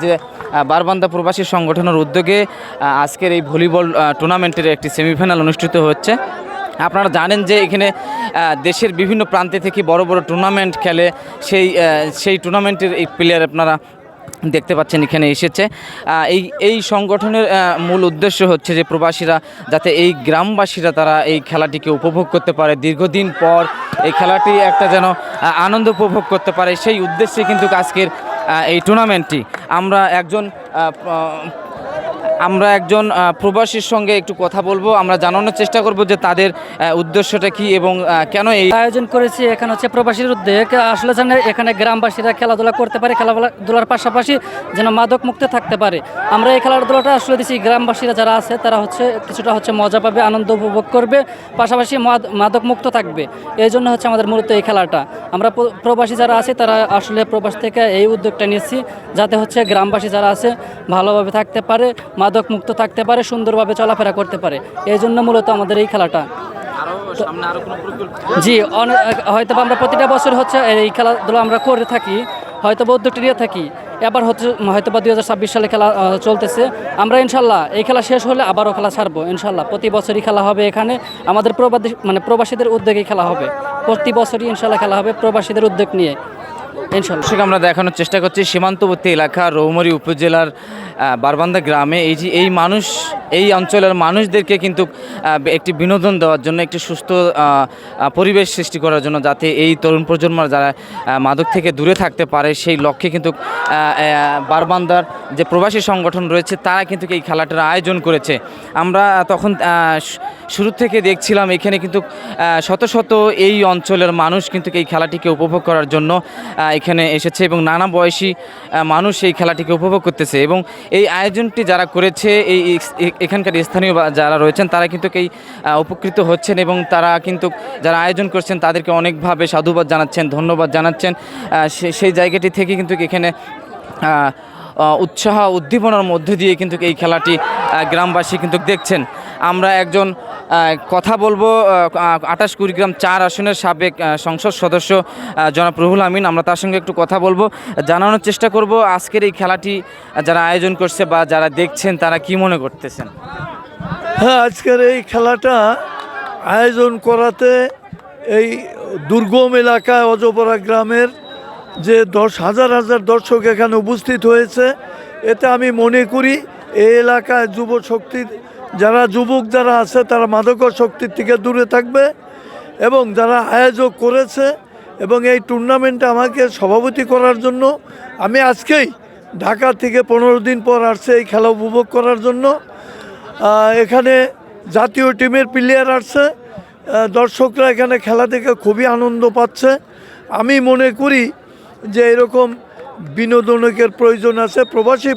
যে বারবান্দা প্রবাসী সংগঠনের উদ্যোগে আজকের এই ভলিবল টুর্নামেন্টের একটি সেমিফাইনাল অনুষ্ঠিত হচ্ছে। আপনারা জানেন যে এখানে দেশের বিভিন্ন প্রান্তে থেকে বড় বড় টুর্নামেন্ট খেলে, সেই টুর্নামেন্টের এই প্লেয়ার আপনারা দেখতে পাচ্ছেন এখানে এসেছে। এই সংগঠনের মূল উদ্দেশ্য হচ্ছে যে প্রবাসীরা যাতে এই গ্রামবাসীরা তারা এই খেলাটিকে উপভোগ করতে পারে, দীর্ঘদিন পর এই খেলাটি একটা যেন আনন্দ উপভোগ করতে পারে, সেই উদ্দেশ্যে কিন্তু আজকের এই টুর্নামেন্টটি। আমরা একজন প্রবাসীর সঙ্গে একটু কথা বলবো, আমরা জানানোর চেষ্টা করব যে তাদের উদ্দেশ্যটা কি এবং কেন এই আয়োজন করেছি। এখানে হচ্ছে প্রবাসীর উদ্যোগ, আসলে যেন এখানে গ্রামবাসীরা খেলাধুলা করতে পারে, খেলাধুলার পাশাপাশি যেন মাদক মুক্ত থাকতে পারে। আমরা এই খেলাধুলাটা আসলে দিচ্ছি, গ্রামবাসীরা যারা আছে তারা কিছুটা মজা পাবে, আনন্দ উপভোগ করবে, পাশাপাশি মাদক মুক্ত থাকবে। এই জন্য আমাদের মূলত এই খেলাটা। আমরা প্রবাসী যারা আছে তারা আসলে প্রবাস থেকে এই উদ্যোগটা নিচ্ছি, যাতে গ্রামবাসী যারা আছে ভালোভাবে থাকতে পারে, মাদক মুক্ত থাকতে পারে, সুন্দরভাবে চলাফেরা করতে পারে। এই জন্য মূলত আমাদের এই খেলাটা। জি, হয়তো আমরা প্রতিটা বছর এই খেলাধুলা আমরা করে থাকি, হয়তো উদ্যোগটা নিয়ে থাকি। এবার হয়তো 2026 সালে খেলা চলতেছে। আমরা ইনশাল্লাহ এই খেলা শেষ হলে আবারও খেলা ছাড়বো ইনশাল্লাহ। প্রতি বছরই খেলা হবে এখানে, আমাদের প্রবাসীদের উদ্যোগেই খেলা হবে। প্রতি বছরই ইনশাল্লাহ খেলা হবে প্রবাসীদের উদ্যোগ নিয়ে ইনশাল্লাহ। আমরা দেখানোর চেষ্টা করছি সীমান্তবর্তী এলাকা রৌমারী উপজেলার বারবান্দা গ্রামে এই অঞ্চলের মানুষদেরকে কিন্তু একটি বিনোদন দেওয়ার জন্য, একটি সুস্থ পরিবেশ সৃষ্টি করার জন্য, যাতে এই তরুণ প্রজন্ম যারা মাদক থেকে দূরে থাকতে পারে, সেই লক্ষ্যে কিন্তু বারবান্দার যে প্রবাসী সংগঠন রয়েছে তারা কিন্তু এই খেলাটার আয়োজন করেছে। আমরা তখন শুরু থেকে দেখছিলাম এখানে কিন্তু শত শত এই অঞ্চলের মানুষ কিন্তু এই খেলাটিকে উপভোগ করার জন্য এখানে এসেছে এবং নানা বয়সী মানুষ এই খেলাটিকে উপভোগ করতেছে। এবং এই আয়োজনটি যারা করেছে, এখানকার স্থানীয় যারা রয়েছেন তারা কিন্তু এই উপকৃত হচ্ছেন এবং তারা কিন্তু যারা আয়োজন করছেন তাদেরকে অনেকভাবে সাধুবাদ জানাচ্ছেন, ধন্যবাদ জানাচ্ছেন। সেই জায়গাটি থেকে কিন্তু এখানে উৎসাহ উদ্দীপনার মধ্যে দিয়ে কিন্তু এই খেলাটি গ্রামবাসী কিন্তু দেখছেন। আমরা একজন কথা বলবো 28 কুড়িগ্রাম 4 আসনের সাবেক সংসদ সদস্য জনাব রুহুল আমিন। আমরা তার সঙ্গে একটু কথা বলবো, জানানোর চেষ্টা করব আজকের এই খেলাটি যারা আয়োজন করছে বা যারা দেখছেন তারা কি মনে করতেছেন। হ্যাঁ, আজকের এই খেলাটা আয়োজন করাতে এই দুর্গম এলাকায় অজপাড়া গ্রামের যে হাজার হাজার দর্শক এখানে উপস্থিত হয়েছে, এতে আমি মনে করি এই এলাকায় যারা যুবক যারা আছে তারা মাদকাসক্তির থেকে দূরে থাকবে। এবং যারা আয়োজক করেছে এবং এই টুর্নামেন্টে আমাকে সভাপতি করার জন্য, আমি আজকেই ঢাকা থেকে 15 দিন পর আসছে এই খেলা উপভোগ করার জন্য। এখানে জাতীয় টিমের প্লেয়ার আসছে, দর্শকরা এখানে খেলা দেখে খুবই আনন্দ পাচ্ছে। আমি মনে করি যে এরকম বিনোদনের প্রয়োজন আছে। প্রবাসী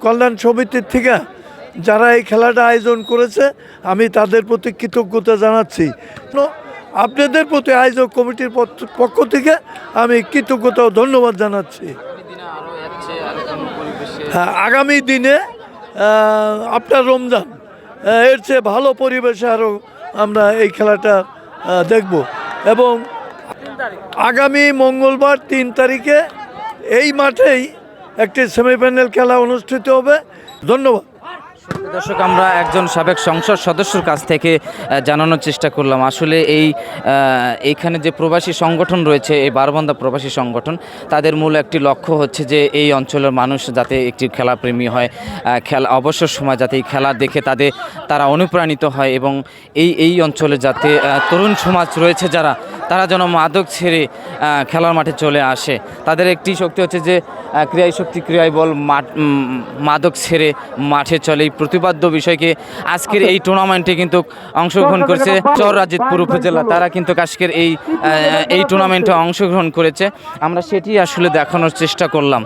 কল্যাণ সমিতির থেকে যারা এই খেলাটা আয়োজন করেছে আমি তাদের প্রতি কৃতজ্ঞতা জানাচ্ছি। আপনাদের প্রতি আয়োজক কমিটির পক্ষ থেকে আমি কৃতজ্ঞতা ও ধন্যবাদ জানাচ্ছি। হ্যাঁ, আগামী দিনে আপনার রমজান এর চেয়ে ভালো পরিবেশে আরও আমরা এই খেলাটা দেখব। এবং আগামী মঙ্গলবার 3 তারিখে এই মাঠেই একটি সেমিফাইনাল খেলা অনুষ্ঠিত হবে। ধন্যবাদ। দর্শক, আমরা একজন সাবেক সংসদ সদস্যর কাছ থেকে জানানোর চেষ্টা করলাম আসলে এইখানে যে প্রবাসী সংগঠন রয়েছে, এই বারবান্দা প্রবাসী সংগঠন, তাদের মূল একটি লক্ষ্য হচ্ছে যে এই অঞ্চলের মানুষ যাতে একটি খেলাপ্রেমী হয়, অবসর সময় যাতে এই খেলা দেখে তারা অনুপ্রাণিত হয় এবং এই অঞ্চলে যাতে তরুণ সমাজ রয়েছে তারা যেন মাদক ছেড়ে খেলার মাঠে চলে আসে। তাদের একটি শক্তি হচ্ছে যে ক্রিয়াই শক্তি ক্রিয়াই বল, মাদক ছেড়ে মাঠে চলে। এই প্রতিপাদ্য বিষয়কে আজকের এই টুর্নামেন্টে কিন্তু অংশগ্রহণ করেছে চররাজিতপুর উপজেলা, তারা কিন্তু আজকের এই টুর্নামেন্টে অংশগ্রহণ করেছে। আমরা সেটি আসলে দেখানোর চেষ্টা করলাম।